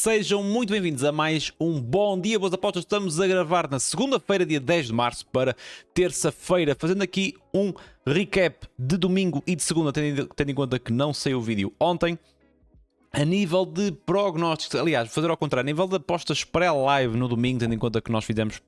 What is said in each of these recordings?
Sejam muito bem-vindos a mais um Bom Dia, Boas Apostas. Estamos a gravar na segunda-feira, dia 10 de março, para terça-feira, fazendo aqui um recap de domingo e de segunda, tendo em conta que não saiu o vídeo ontem. A nível de prognósticos, aliás, fazer ao contrário, a nível de apostas pré-live no domingo, tendo em conta que nós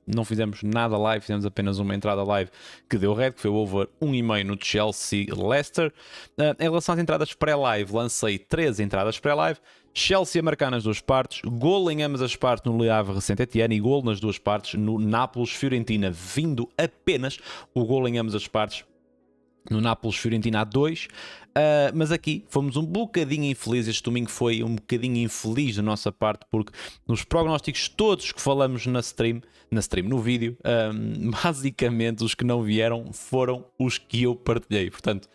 não fizemos nada live, fizemos apenas uma entrada live que deu red, que foi o over 1,5 no Chelsea-Leicester. Em relação às entradas pré-live, lancei 3 entradas pré-live. Chelsea a marcar nas duas partes, gol em ambas as partes no Le Havre Saint-Étienne e gol nas duas partes no Nápoles-Fiorentina, vindo apenas o gol em ambas as partes no Nápoles-Fiorentina a 2, mas aqui fomos um bocadinho infelizes. Este domingo foi um bocadinho infeliz da nossa parte, porque nos prognósticos todos que falamos no vídeo, basicamente os que não vieram foram os que eu partilhei. Portanto,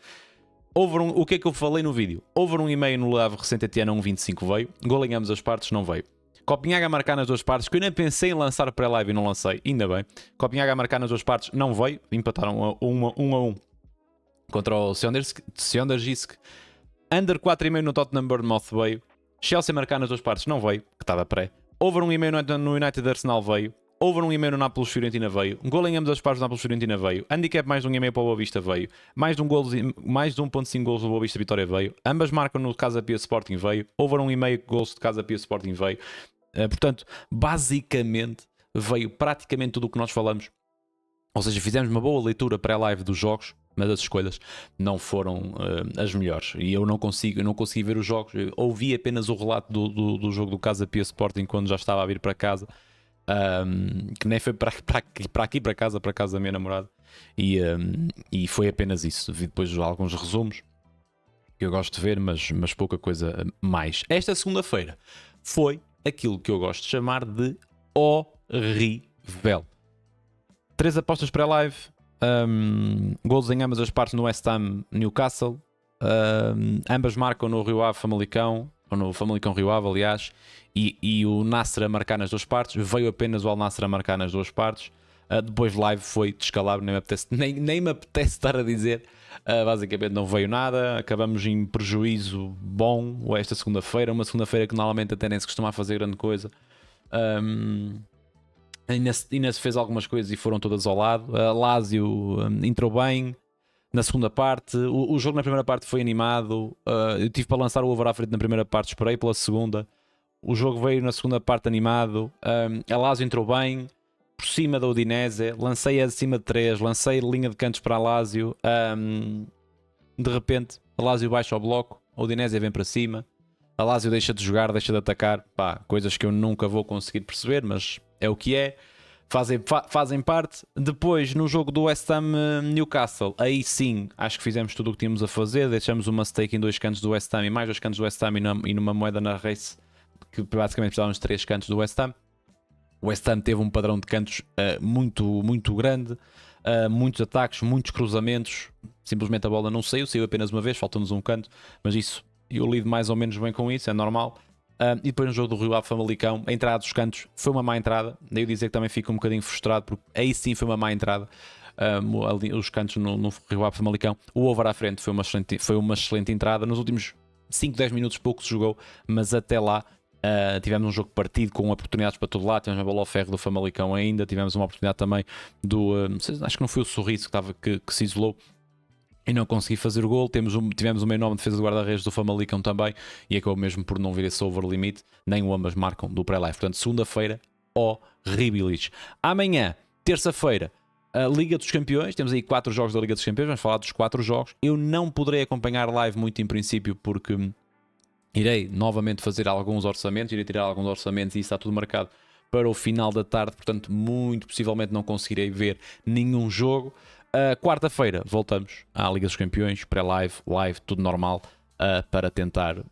o que é que eu falei no vídeo? Over 1,5 no Le Havre Saint-Étienne a 1,25 veio, gol em ambas as partes não veio. Copenhague a marcar nas duas partes, que eu nem pensei em lançar pré-live e não lancei, ainda bem. Copenhague a marcar nas duas partes não veio, empataram a 1 contra o Siondergisk. Under 4,5 no Tottenham Bournemouth veio. Chelsea a marcar nas duas partes não veio, que estava pré. Over 1,5 no United Arsenal veio. Over 1,5 no Nápoles Fiorentina veio. Gol em ambas as partes do Nápoles Fiorentina veio. Handicap mais de 1,5 para o Boa Vista veio. Mais de 1,5 golos do Boa Vista Vitória veio. Ambas marcam no Casa Pia Sporting veio. Over 1,5 golos de Casa Pia Sporting veio. Portanto, basicamente veio praticamente tudo o que nós falamos. Ou seja, fizemos uma boa leitura pré-live dos jogos, mas as escolhas não foram as melhores. E eu não consegui ver os jogos. Eu ouvi apenas o relato do jogo do Casa Pia Sporting quando já estava a vir para casa. Que nem foi para casa da minha namorada. E foi apenas isso. Vi depois alguns resumos que eu gosto de ver, mas pouca coisa mais. Esta segunda-feira foi aquilo que eu gosto de chamar de horrível. 3 apostas pré-live. Golos em ambas as partes no West Ham Newcastle. Ambas marcam no Rio Ave Famalicão, ou no Famalicão Rio Ave, aliás, e o Nasser a marcar nas duas partes. Veio apenas o Al Nassr a marcar nas duas partes. Depois live foi descalabro, nem me apetece estar a dizer. Basicamente não veio nada. Acabamos em prejuízo bom esta segunda-feira, uma segunda-feira que normalmente até nem se costuma fazer grande coisa. Ainda se fez algumas coisas e foram todas ao lado. Lazio entrou bem na segunda parte. O jogo na primeira parte foi animado. Eu tive para lançar o over à frente na primeira parte, esperei pela segunda. O jogo veio na segunda parte animado. A Lazio entrou bem por cima da Udinese. Lancei acima de 3, lancei linha de cantos para a Lazio. De repente a Lazio baixa o bloco, a Udinese vem para cima, a Lazio deixa de jogar, deixa de atacar. Coisas que eu nunca vou conseguir perceber, mas é o que é. Fazem parte. Depois, no jogo do West Ham Newcastle, aí sim, acho que fizemos tudo o que tínhamos a fazer. Deixamos uma stake em 2 cantos do West Ham e mais 2 cantos do West Ham e numa moeda na race, que basicamente precisávamos de 3 cantos do West Ham. O West Ham teve um padrão de cantos muito grande. Muitos ataques, muitos cruzamentos. Simplesmente a bola não saiu apenas uma vez, faltou-nos um canto. Mas isso, eu lido mais ou menos bem com isso, é normal. E depois no jogo do Rio Ave Famalicão, a entrada dos cantos foi uma má entrada. Daí eu dizer que também fico um bocadinho frustrado, porque aí sim foi uma má entrada. Os cantos no Rio Ave Famalicão. O over à frente foi uma excelente entrada. Nos últimos 5, 10 minutos pouco se jogou, mas até lá tivemos um jogo partido com oportunidades para todo lado. Tivemos uma bola ao ferro do Famalicão ainda. Tivemos uma oportunidade também acho que não foi o Sorriso que se isolou e não consegui fazer o gol. Tivemos uma enorme defesa de guarda-redes do Famalicão também e acabou mesmo por não vir esse over limite, nem o ambas marcam do pré-live. Portanto, segunda-feira, horribilis. Amanhã, terça-feira, a Liga dos Campeões. Temos aí 4 jogos da Liga dos Campeões, vamos falar dos 4 jogos. Eu não poderei acompanhar live muito em princípio, porque irei novamente fazer alguns orçamentos, irei tirar alguns orçamentos e isso está tudo marcado para o final da tarde, portanto muito possivelmente não conseguirei ver nenhum jogo. Quarta-feira voltamos à Liga dos Campeões, pré-live, live, tudo normal, para tentarmos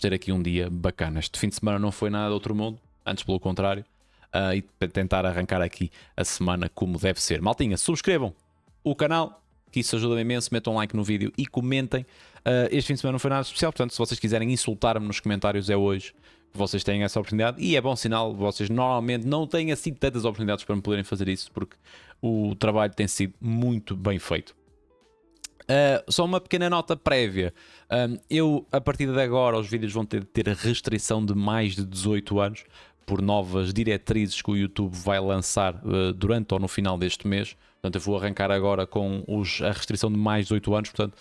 ter aqui um dia bacana. Este fim de semana não foi nada de outro mundo, antes pelo contrário, e para tentar arrancar aqui a semana como deve ser. Maltinha, subscrevam o canal, que isso ajuda imenso, metam um like no vídeo e comentem. Este fim de semana não foi nada especial, portanto se vocês quiserem insultar-me nos comentários é hoje que vocês têm essa oportunidade, e é bom sinal, vocês normalmente não têm assim tantas oportunidades para me poderem fazer isso, porque o trabalho tem sido muito bem feito. Só uma pequena nota prévia. Eu, a partir de agora, os vídeos vão ter a restrição de mais de 18 anos por novas diretrizes que o YouTube vai lançar durante ou no final deste mês. Portanto, eu vou arrancar agora com a restrição de mais de 18 anos. Portanto,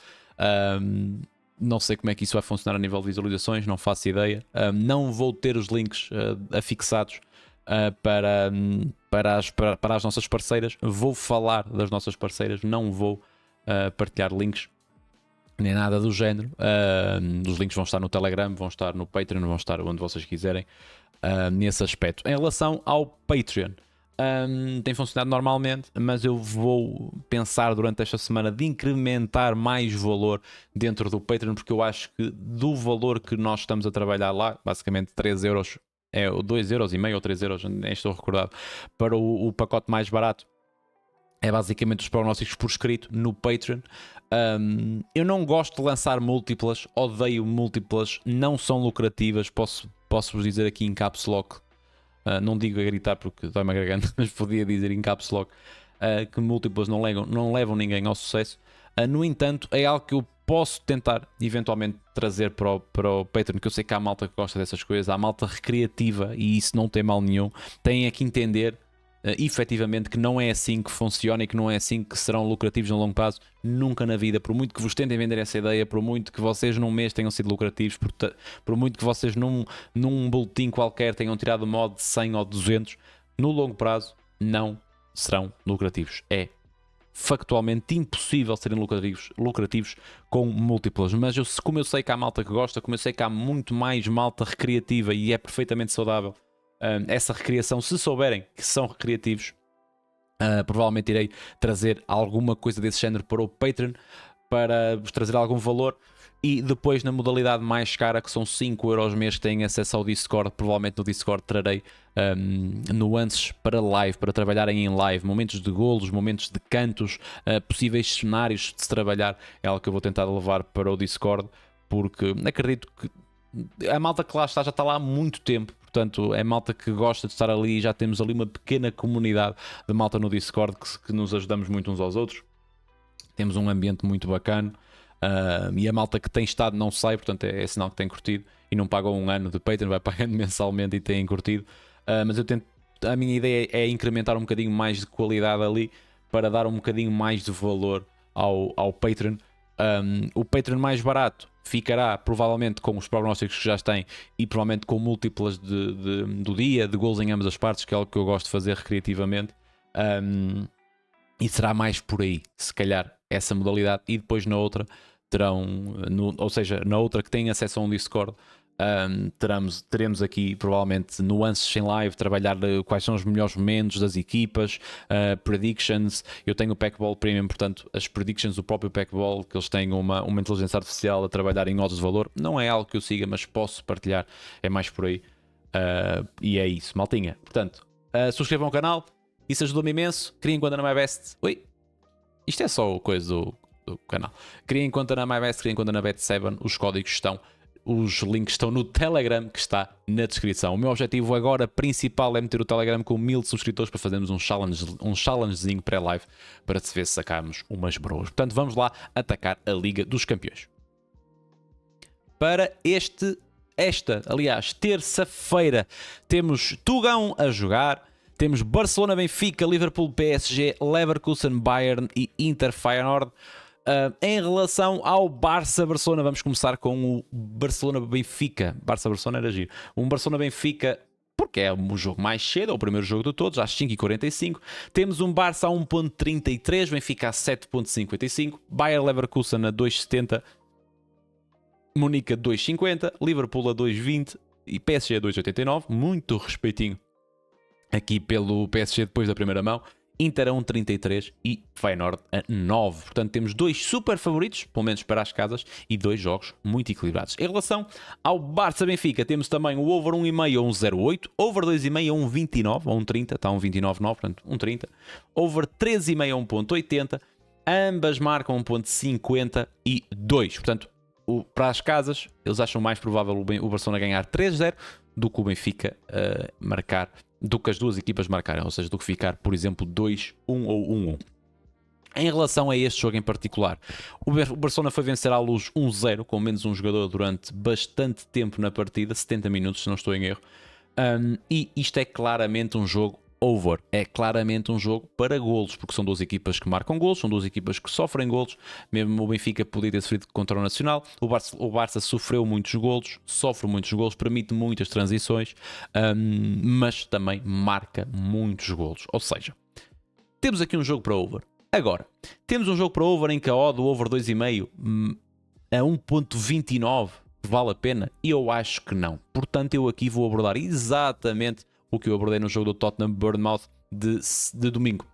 não sei como é que isso vai funcionar a nível de visualizações, não faço ideia. Não vou ter os links afixados para as nossas parceiras. Vou falar das nossas parceiras, não vou partilhar links nem nada do género. Os links vão estar no Telegram, vão estar no Patreon, vão estar onde vocês quiserem nesse aspecto. Em relação ao Patreon, tem funcionado normalmente, mas eu vou pensar durante esta semana de incrementar mais valor dentro do Patreon, porque eu acho que do valor que nós estamos a trabalhar lá, basicamente 3 euros, 2,5€ ou 3 euros, nem estou recordado, para o pacote mais barato, é basicamente os prognósticos por escrito no Patreon. Eu não gosto de lançar múltiplas, odeio múltiplas, não são lucrativas, posso-vos dizer aqui em caps lock, não digo a gritar porque dói-me a garganta, mas podia dizer em caps lock que múltiplas não levam ninguém ao sucesso. No entanto, é algo que eu posso tentar eventualmente trazer para o Patreon, que eu sei que há malta que gosta dessas coisas, há malta recreativa e isso não tem mal nenhum. Têm que entender efetivamente que não é assim que funciona e que não é assim que serão lucrativos no longo prazo, nunca na vida. Por muito que vos tentem vender essa ideia, por muito que vocês num mês tenham sido lucrativos, por muito que vocês num boletim qualquer tenham tirado o modo de 100 ou 200, no longo prazo não serão lucrativos. É factualmente impossível serem lucrativos com múltiplas. Mas como eu sei que há malta que gosta, como eu sei que há muito mais malta recreativa e é perfeitamente saudável essa recriação, se souberem que são recreativos, provavelmente irei trazer alguma coisa desse género para o Patreon, para vos trazer algum valor. E depois na modalidade mais cara, que são 5€ mês, que têm acesso ao Discord, provavelmente no Discord trarei nuances para live, para trabalharem em live, momentos de golos, momentos de cantos, possíveis cenários de se trabalhar. É algo que eu vou tentar levar para o Discord, porque acredito que a malta que lá está já está lá há muito tempo. Portanto, é malta que gosta de estar ali e já temos ali uma pequena comunidade de malta no Discord que nos ajudamos muito uns aos outros. Temos um ambiente muito bacana. E a malta que tem estado não sai, portanto é sinal que tem curtido e não pagam um ano de Patreon, vai pagando mensalmente e têm curtido. Mas a minha ideia é incrementar um bocadinho mais de qualidade ali para dar um bocadinho mais de valor ao Patreon. O Patreon mais barato ficará provavelmente com os prognósticos que já têm e provavelmente com múltiplas do dia, de gols em ambas as partes, que é algo que eu gosto de fazer recreativamente. E será mais por aí, se calhar, essa modalidade. E depois na outra ou seja, na outra que tem acesso a um Discord, teremos aqui provavelmente nuances em live, trabalhar quais são os melhores momentos das equipas, predictions. Eu tenho o Packball Premium, portanto as predictions do próprio Packball, que eles têm uma inteligência artificial a trabalhar em odds de valor. Não é algo que eu siga, mas posso partilhar, é mais por aí. E é isso, maltinha. Portanto, subscrevam o canal, isso ajuda-me imenso. Criem conta na MyBest. Ui, isto é só coisa do canal. Criem conta na MyBest, criem conta na Bet7. Os links estão no Telegram, que está na descrição. O meu objetivo agora principal é meter o Telegram com 1000 subscritores para fazermos um challengezinho pré-live para se ver se sacarmos umas broas. Portanto, vamos lá atacar a Liga dos Campeões. Para aliás, terça-feira, temos Tugão a jogar. Temos Barcelona, Benfica, Liverpool, PSG, Leverkusen, Bayern e Inter Feyenoord. Em relação ao Barça-Barcelona, vamos começar com o Barcelona-Benfica. Barça-Barcelona era giro. Um Barcelona-Benfica, porque é o jogo mais cedo, é o primeiro jogo de todos, às 5h45. Temos um Barça a 1.33, Benfica a 7.55, Bayern-Leverkusen a 2.70, Munique a 2.50, Liverpool a 2.20 e PSG a 2.89. Muito respeitinho aqui pelo PSG depois da primeira mão. Inter a 1.33 e Feyenoord a 9. Portanto, temos dois super favoritos, pelo menos para as casas, e dois jogos muito equilibrados. Em relação ao Barça-Benfica, temos também o over 1.5 a 1.08, over 2.5 a 1.29, a 1.30, está a 1.29,9, portanto 1.30, over 3.5 a 1.80, ambas marcam 1.52. Portanto, para as casas, eles acham mais provável o Barcelona ganhar 3-0 do que o Benfica marcar, do que as duas equipas marcarem, ou seja, do que ficar, por exemplo, 2-1 ou 1-1. Em relação a este jogo em particular, o Barcelona foi vencer à Luz 1-0, com menos um jogador durante bastante tempo na partida, 70 minutos, se não estou em erro. E isto é claramente um jogo over. É claramente um jogo para golos, porque são duas equipas que marcam golos, são duas equipas que sofrem golos. Mesmo o Benfica podia ter sofrido contra o Nacional. O Barça sofreu muitos golos, sofre muitos golos, permite muitas transições, mas também marca muitos golos. Ou seja, temos aqui um jogo para over. Agora, temos um jogo para over em que a odd do over 2,5 a 1.29 vale a pena? E eu acho que não. Portanto, eu aqui vou abordar exatamente o que eu abordei no jogo do Tottenham Bournemouth de domingo.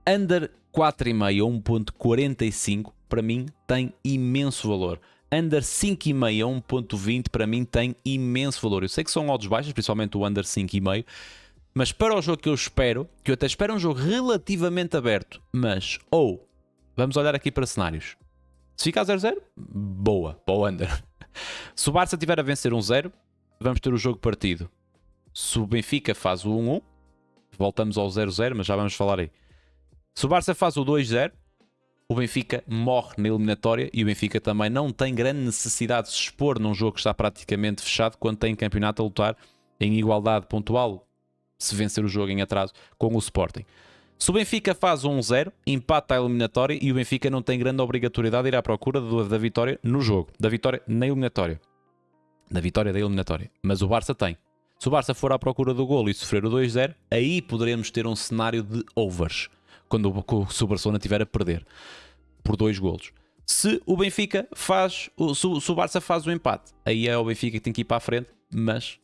Under 4,5 a 1.45 para mim tem imenso valor. Under 5,5 a 1.20 para mim tem imenso valor. Eu sei que são odds baixas, principalmente o under 5,5. Mas para o jogo que eu espero, que eu até espero um jogo relativamente aberto, mas vamos olhar aqui para cenários. Se ficar 0-0, boa, para o under. Se o Barça tiver a vencer 1-0, vamos ter o jogo partido. Se o Benfica faz o 1-1, voltamos ao 0-0, mas já vamos falar aí. Se o Barça faz o 2-0, o Benfica morre na eliminatória e o Benfica também não tem grande necessidade de se expor num jogo que está praticamente fechado quando tem campeonato a lutar em igualdade pontual, se vencer o jogo em atraso, com o Sporting. Se o Benfica faz 1-0, empata a eliminatória e o Benfica não tem grande obrigatoriedade de ir à procura da vitória no jogo, da vitória na eliminatória. Da vitória da eliminatória. Mas o Barça tem. Se o Barça for à procura do golo e sofrer o 2-0, aí poderemos ter um cenário de overs, se o Barcelona estiver a perder por 2 golos. Se o Benfica faz, se o Barça faz o empate, aí é o Benfica que tem que ir para a frente, mas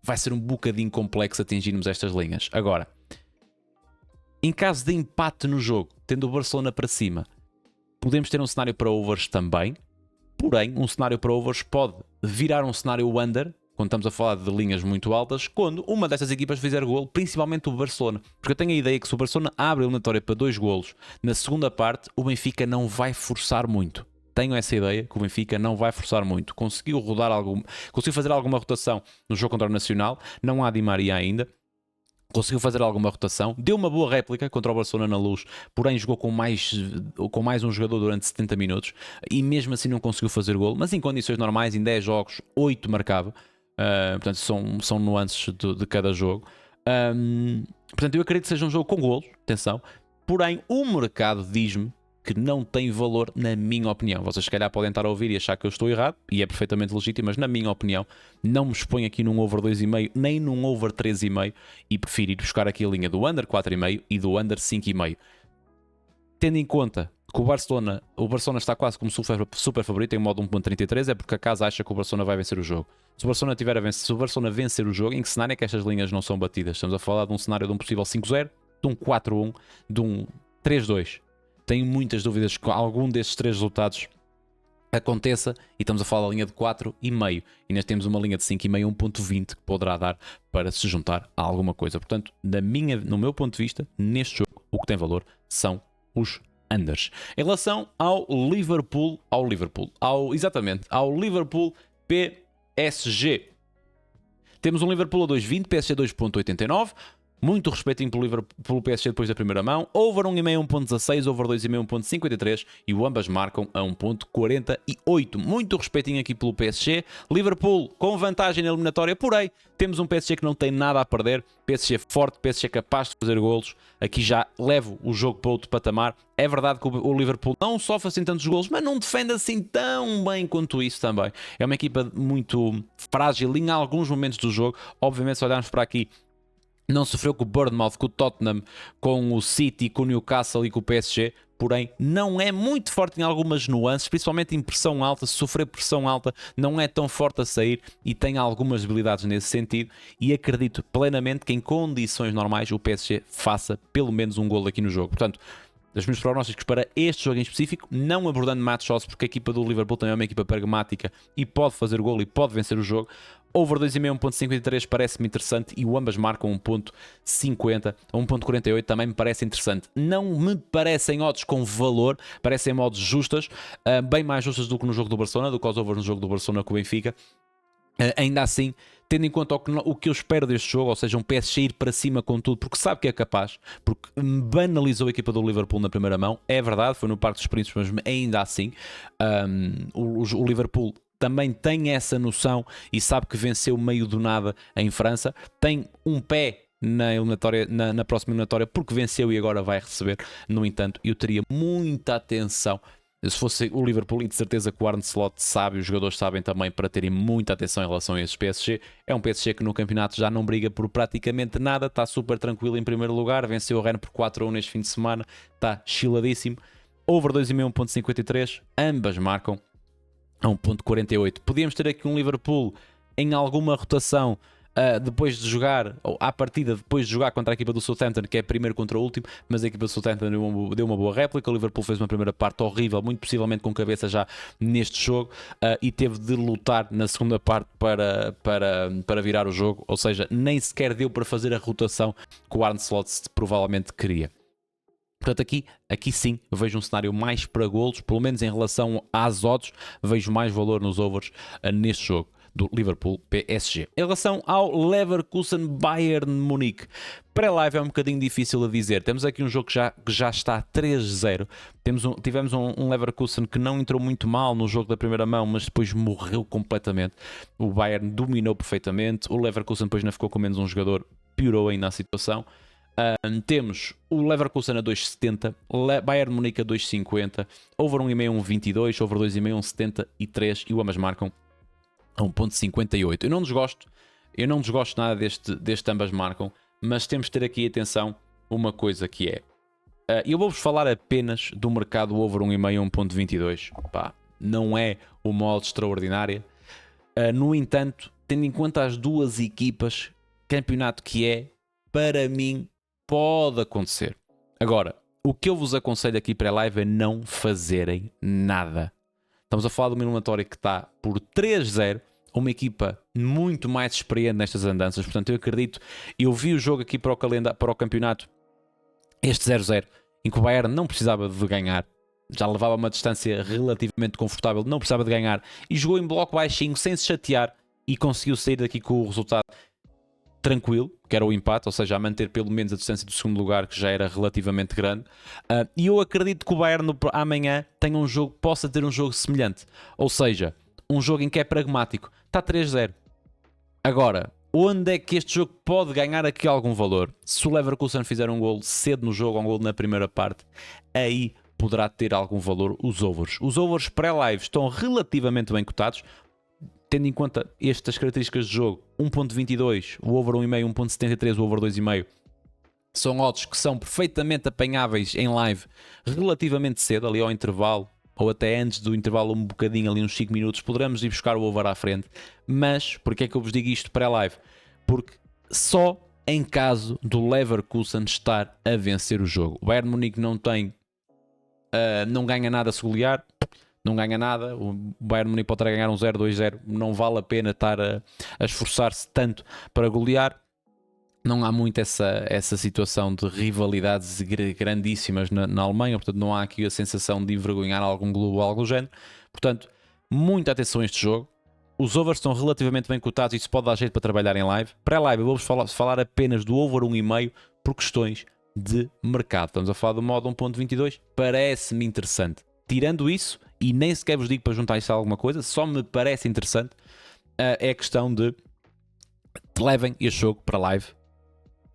vai ser um bocadinho complexo atingirmos estas linhas. Agora, em caso de empate no jogo, tendo o Barcelona para cima, podemos ter um cenário para overs também. Porém, um cenário para overs pode virar um cenário under, quando estamos a falar de linhas muito altas, quando uma dessas equipas fizer golo, principalmente o Barcelona. Porque eu tenho a ideia que se o Barcelona abre a eliminatória para 2 golos, na segunda parte, o Benfica não vai forçar muito. Tenho essa ideia que o Benfica não vai forçar muito. Conseguiu fazer alguma rotação no jogo contra o Nacional. Não há Di Maria ainda. Conseguiu fazer alguma rotação. Deu uma boa réplica contra o Barcelona na Luz. Porém jogou com mais um jogador durante 70 minutos. E mesmo assim não conseguiu fazer golo. Mas em condições normais, em 10 jogos, 8 marcava. Portanto são nuances de cada jogo. Portanto eu acredito que seja um jogo com golos. Atenção. Porém o mercado diz-me que não tem valor, na minha opinião. Vocês se calhar podem estar a ouvir e achar que eu estou errado, e é perfeitamente legítimo, mas na minha opinião não me exponho aqui num over 2,5 nem num over 3,5 e prefiro ir buscar aqui a linha do under 4,5 e do under 5,5. Tendo em conta que o Barcelona está quase como super favorito em modo 1.33, é porque a casa acha que o Barcelona vai vencer o jogo. Se o Barcelona vencer o jogo, em que cenário é que estas linhas não são batidas? Estamos a falar de um cenário de um possível 5-0, de um 4-1, de um 3-2. Tenho muitas dúvidas que algum destes 3 resultados aconteça e estamos a falar da linha de 4,5 e nós temos uma linha de 5,5 1.20 que poderá dar para se juntar a alguma coisa. Portanto, no meu ponto de vista, neste jogo, o que tem valor são os unders. Em relação ao Liverpool PSG, temos um Liverpool a 2,20, PSG 2,89. Muito respeitinho pelo PSG depois da primeira mão. Over 1,5 1.16, over 2,5 1.53 e o ambas marcam a 1.48. Muito respeitinho aqui pelo PSG. Liverpool com vantagem na eliminatória, porém temos um PSG que não tem nada a perder. PSG forte, PSG capaz de fazer golos. Aqui já levo o jogo para outro patamar. É verdade que o Liverpool não sofre assim tantos golos, mas não defende assim tão bem quanto isso também. É uma equipa muito frágil em alguns momentos do jogo. Obviamente, se olharmos para aqui, não sofreu com o Bournemouth, com o Tottenham, com o City, com o Newcastle e com o PSG, porém não é muito forte em algumas nuances, principalmente em pressão alta. Se sofrer pressão alta não é tão forte a sair e tem algumas debilidades nesse sentido, e acredito plenamente que em condições normais o PSG faça pelo menos um golo aqui no jogo. Portanto, os meus prognósticos para este jogo em específico, não abordando match shots, porque a equipa do Liverpool também é uma equipa pragmática e pode fazer golo e pode vencer o jogo. Over 2,5 1.53 parece-me interessante e o ambas marcam 1.50 a 1.48 também me parece interessante. Não me parecem odds com valor, parecem odds justas, bem mais justas do que no jogo do Barcelona, do crossover no jogo do Barcelona com o Benfica. Ainda assim, tendo em conta o que eu espero deste jogo, ou seja, um PSG ir para cima com tudo, porque sabe que é capaz, porque banalizou a equipa do Liverpool na primeira mão, é verdade, foi no Parque dos Príncipes, mas ainda assim, o Liverpool também tem essa noção e sabe que venceu meio do nada em França, tem um pé na próxima eliminatória porque venceu e agora vai receber. No entanto, eu teria muita atenção se fosse o Liverpool, e de certeza que o Arne Slot sabe, os jogadores sabem também, para terem muita atenção em relação a esses PSG. É um PSG que no campeonato já não briga por praticamente nada, está super tranquilo em primeiro lugar, venceu o Rennes por 4-1 neste fim de semana, está chiladíssimo. Over 2,5, 1.53, ambas marcam a 1.48. Podíamos ter aqui um Liverpool em alguma rotação depois de jogar, ou à partida depois de jogar contra a equipa do Southampton, que é primeiro contra o último, mas a equipa do Southampton deu uma boa réplica. O Liverpool fez uma primeira parte horrível, muito possivelmente com cabeça já neste jogo, e teve de lutar na segunda parte para virar o jogo, ou seja, nem sequer deu para fazer a rotação que o Arne Slot provavelmente queria. Portanto, aqui sim, eu vejo um cenário mais para golos, pelo menos em relação às odds, vejo mais valor nos overs neste jogo do Liverpool PSG. Em relação ao Leverkusen Bayern Munique, pré-live é um bocadinho difícil a dizer. Temos aqui um jogo que já está 3-0. Tivemos um Leverkusen que não entrou muito mal no jogo da primeira mão, mas depois morreu completamente. O Bayern dominou perfeitamente. O Leverkusen depois não ficou com menos um jogador, piorou ainda a situação. Temos o Leverkusen a 2,70, Bayern Munique a 2,50, over 1,5 1,22, over 2,5 1,73 e o ambas marcam a 1.58. Eu não desgosto nada deste ambas marcam, mas temos de ter aqui atenção uma coisa que é, eu vou-vos falar apenas do mercado over 1,5 1.22, não é uma odd extraordinária. No entanto, tendo em conta as duas equipas, campeonato que é, para mim pode acontecer. Agora, o que eu vos aconselho aqui para a live é não fazerem nada. Estamos a falar de uma eliminatória que está por 3-0, uma equipa muito mais experiente nestas andanças. Portanto, eu vi o jogo aqui para o campeonato, este 0-0, em que o Bayern não precisava de ganhar, já levava uma distância relativamente confortável, não precisava de ganhar, e jogou em bloco baixinho, sem se chatear, e conseguiu sair daqui com o resultado tranquilo, que era o empate, ou seja, a manter pelo menos a distância do segundo lugar, que já era relativamente grande. E eu acredito que o Bayern amanhã tenha possa ter um jogo semelhante, ou seja, um jogo em que é pragmático. Está 3-0. Agora, onde é que este jogo pode ganhar aqui algum valor? Se o Leverkusen fizer um golo cedo no jogo, um golo na primeira parte, aí poderá ter algum valor os overs. Os overs pré-live estão relativamente bem cotados, tendo em conta estas características de jogo, 1.22, o over 1,5, 1.73, o over 2,5, são odds que são perfeitamente apanháveis em live relativamente cedo, ali ao intervalo, ou até antes do intervalo um bocadinho, ali uns 5 minutos, poderemos ir buscar o over à frente. Mas, porque é que eu vos digo isto pré-live? Porque só em caso do Leverkusen estar a vencer o jogo. O Bayern Munique não ganha nada a se golear, não ganha nada. O Bayern Munique pode ganhar um 0, 2-0, não vale a pena estar a esforçar-se tanto para golear. Não há muito essa situação de rivalidades grandíssimas na Alemanha, portanto não há aqui a sensação de envergonhar algum clube ou algo do género. Portanto, muita atenção a este jogo. Os overs estão relativamente bem cotados e isso pode dar jeito para trabalhar em live. Pré-live eu vou-vos falar apenas do over 1,5 por questões de mercado. Estamos a falar do modo 1.22, parece-me interessante. Tirando isso, e nem sequer vos digo para juntar isso a alguma coisa, só me parece interessante, é a questão de levem este jogo para live.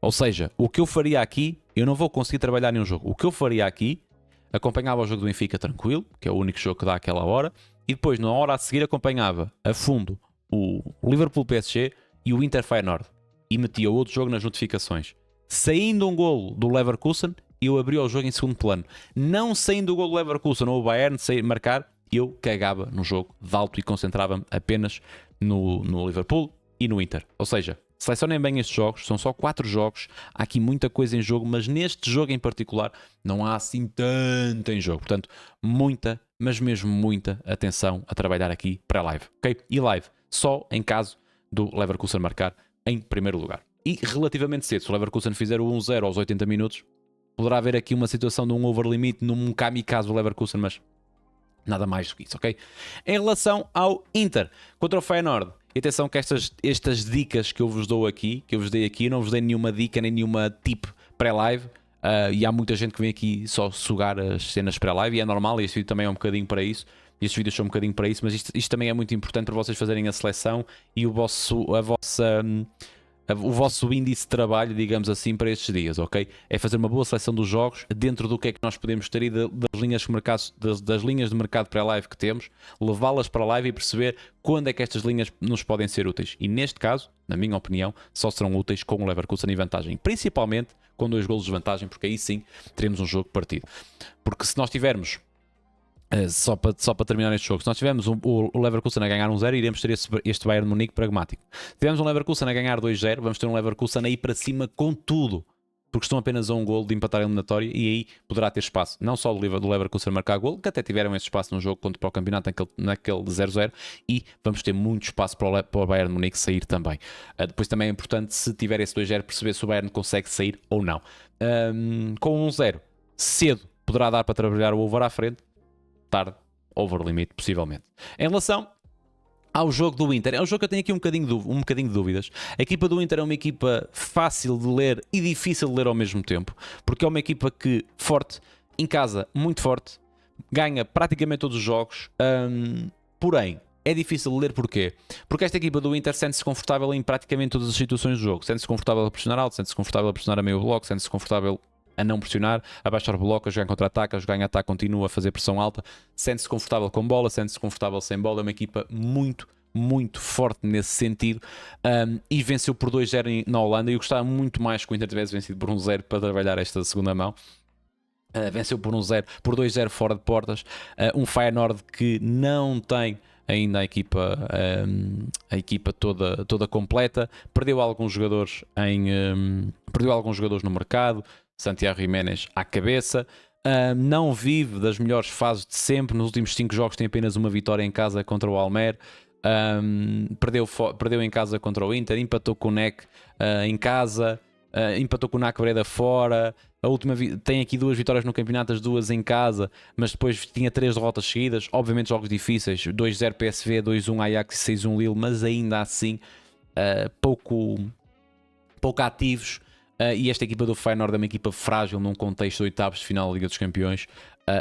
Ou seja, o que eu faria aqui, eu não vou conseguir trabalhar em um jogo. O que eu faria aqui, acompanhava o jogo do Benfica tranquilo, que é o único jogo que dá àquela hora, e depois, na hora a seguir, acompanhava a fundo o Liverpool PSG e o Inter Feyenoord. E metia outro jogo nas notificações. Saindo um golo do Leverkusen, eu abria o jogo em segundo plano. Não saindo o golo do Leverkusen ou o Bayern marcar, eu cagava no jogo de alto e concentrava-me apenas no Liverpool e no Inter. Ou seja, selecionem bem estes jogos, são só 4 jogos, há aqui muita coisa em jogo, mas neste jogo em particular não há assim tanto em jogo. Portanto, muita, mas mesmo muita atenção a trabalhar aqui para a live, ok? E live, só em caso do Leverkusen marcar em primeiro lugar. E relativamente cedo, se o Leverkusen fizer o 1-0 aos 80 minutos, poderá haver aqui uma situação de um over limit, num kamikaze do Leverkusen, mas nada mais do que isso, ok? Em relação ao Inter contra o Feyenoord, E atenção que estas dicas que eu vos dou aqui, que eu vos dei aqui, eu não vos dei nenhuma dica nem nenhuma tip pré-live. E há muita gente que vem aqui só sugar as cenas pré-live e é normal, e este vídeo também é um bocadinho para isso. Estes vídeos são um bocadinho para isso, mas isto também é muito importante para vocês fazerem a seleção e o vosso índice de trabalho, digamos assim, para estes dias, ok? É fazer uma boa seleção dos jogos dentro do que é que nós podemos ter e das linhas de mercado pré-live que temos, levá-las para a live e perceber quando é que estas linhas nos podem ser úteis. E neste caso, na minha opinião, só serão úteis com o Leverkusen em vantagem, principalmente com 2 golos de vantagem, porque aí sim teremos um jogo partido. Porque se nós tivermos só para terminar este jogo, se nós tivermos o Leverkusen a ganhar 1-0, iremos ter este Bayern de Munique pragmático. Se tivermos um Leverkusen a ganhar 2-0, vamos ter um Leverkusen a ir para cima com tudo, porque estão apenas a um golo de empatar a eliminatória e aí poderá ter espaço, não só do Leverkusen marcar golo, que até tiveram esse espaço no jogo contra o campeonato naquele 0-0, e vamos ter muito espaço para o Bayern de Munique sair também. Depois também é importante, se tiver esse 2-0, perceber se o Bayern consegue sair ou não. Com 1-0 cedo poderá dar para trabalhar o over à frente, tarde, over limite, possivelmente. Em relação ao jogo do Inter, é um jogo que eu tenho aqui um bocadinho de dúvidas. A equipa do Inter é uma equipa fácil de ler e difícil de ler ao mesmo tempo, porque é uma equipa que, forte, em casa, muito forte, ganha praticamente todos os jogos, porém, é difícil de ler porquê? Porque esta equipa do Inter sente-se confortável em praticamente todas as situações do jogo. Sente-se confortável a pressionar alto, sente-se confortável a pressionar a meio bloco, sente-se confortável a não pressionar, a baixar o bloco, a jogar em contra-ataque, a jogar em ataque contínuo, a fazer pressão alta, sente-se confortável com bola, sente-se confortável sem bola. É uma equipa muito forte nesse sentido, e venceu por 2-0 na Holanda. E eu gostava muito mais que o Inter tivesse vencido por 1-0 para trabalhar esta segunda mão. Venceu por 2-0 fora de portas, um Feyenoord que não tem ainda a equipa toda completa, perdeu alguns jogadores no mercado. Santiago Jiménez à cabeça, não vive das melhores fases de sempre. Nos últimos 5 jogos tem apenas uma vitória em casa contra o Almer, perdeu em casa contra o Inter, empatou com o NEC em casa, empatou com o NAC Breda fora. Tem aqui 2 vitórias no campeonato, as 2 em casa, mas depois tinha 3 derrotas seguidas. Obviamente jogos difíceis, 2-0 PSV, 2-1 Ajax e 6-1 Lille, mas ainda assim pouco ativos. E esta equipa do Feyenoord é uma equipa frágil num contexto de oitavos de final da Liga dos Campeões,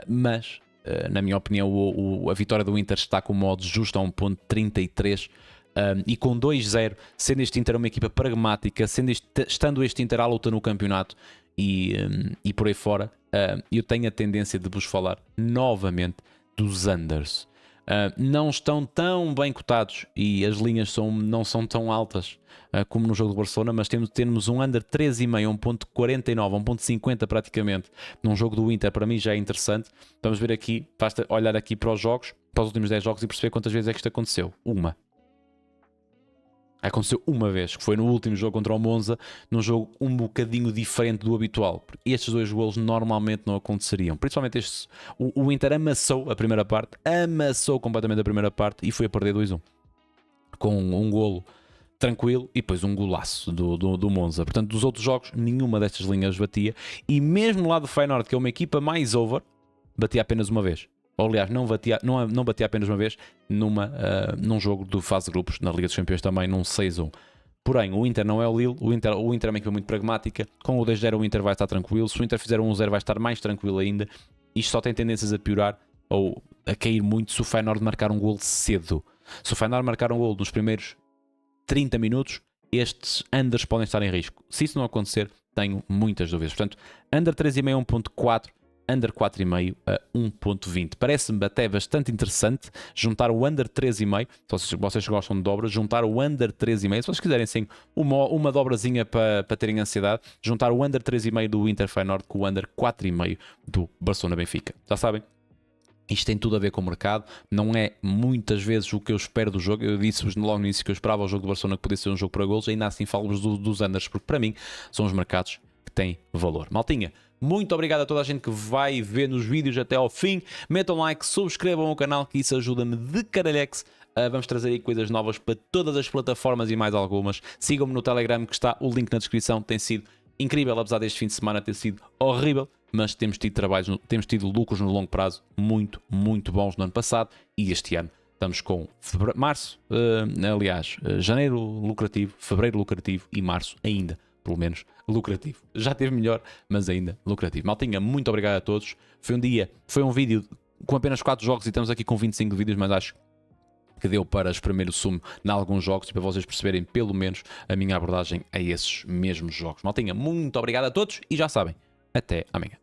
mas na minha opinião a vitória do Inter está com modo justo a 1.33, e com 2-0, sendo este Inter uma equipa pragmática, estando este Inter à luta no campeonato e por aí fora, eu tenho a tendência de vos falar novamente dos unders. Não estão tão bem cotados e as linhas não são tão altas como no jogo do Barcelona, mas temos um under 3,5, 1.49, 1.50 praticamente num jogo do Inter. Para mim já é interessante. Vamos ver aqui, basta olhar aqui para os jogos, para os últimos 10 jogos, e perceber quantas vezes é que isto aconteceu. Aconteceu uma vez, que foi no último jogo contra o Monza, num jogo um bocadinho diferente do habitual. Estes 2 golos normalmente não aconteceriam. Principalmente este. O Inter amassou a primeira parte, amassou completamente a primeira parte e foi a perder 2-1. Com um golo tranquilo e depois um golaço do Monza. Portanto, dos outros jogos, nenhuma destas linhas batia. E mesmo lá do Feyenoord, que é uma equipa mais over, batia apenas uma vez. Ou, aliás, não batia apenas uma vez num jogo do fase de grupos, na Liga dos Campeões também, num 6-1. Porém, o Inter não é o Lille, o Inter é uma equipa muito pragmática. Com o 2-0 o Inter vai estar tranquilo, se o Inter fizer um 1-0 vai estar mais tranquilo ainda. Isto só tem tendências a piorar ou a cair muito se o Feyenoord marcar um gol cedo. Se o Feyenoord marcar um gol nos primeiros 30 minutos, estes unders podem estar em risco. Se isso não acontecer, tenho muitas dúvidas. Portanto, under 3,5 1.4, under 4,5 a 1.20. Parece-me até bastante interessante juntar o under 3,5, se vocês gostam de dobras, juntar o under 3,5, se vocês quiserem sim uma dobrazinha para terem ansiedade, juntar o under 3,5 do Inter Feyenoord com o under 4,5 do Barcelona Benfica. Já sabem, isto tem tudo a ver com o mercado, não é muitas vezes o que eu espero do jogo. Eu disse-vos logo no início que eu esperava o jogo do Barcelona que pudesse ser um jogo para golos, ainda assim falo-vos dos unders, porque para mim são os mercados que têm valor. Maltinha, muito obrigado a toda a gente que vai ver nos vídeos até ao fim. Metam like, subscrevam o canal, que isso ajuda-me de caralhex. Vamos trazer aí coisas novas para todas as plataformas e mais algumas. Sigam-me no Telegram, que está o link na descrição. Tem sido incrível, apesar deste fim de semana ter sido horrível, mas temos tido lucros no longo prazo muito bons no ano passado, e este ano Estamos com março, aliás, janeiro lucrativo, fevereiro lucrativo e março ainda, pelo menos, lucrativo. Já teve melhor, mas ainda lucrativo. Maltinha, muito obrigado a todos. Foi um vídeo com apenas 4 jogos e estamos aqui com 25 vídeos, mas acho que deu para exprimir o sumo em alguns jogos e para vocês perceberem pelo menos a minha abordagem a esses mesmos jogos. Maltinha, muito obrigado a todos e já sabem, até amanhã.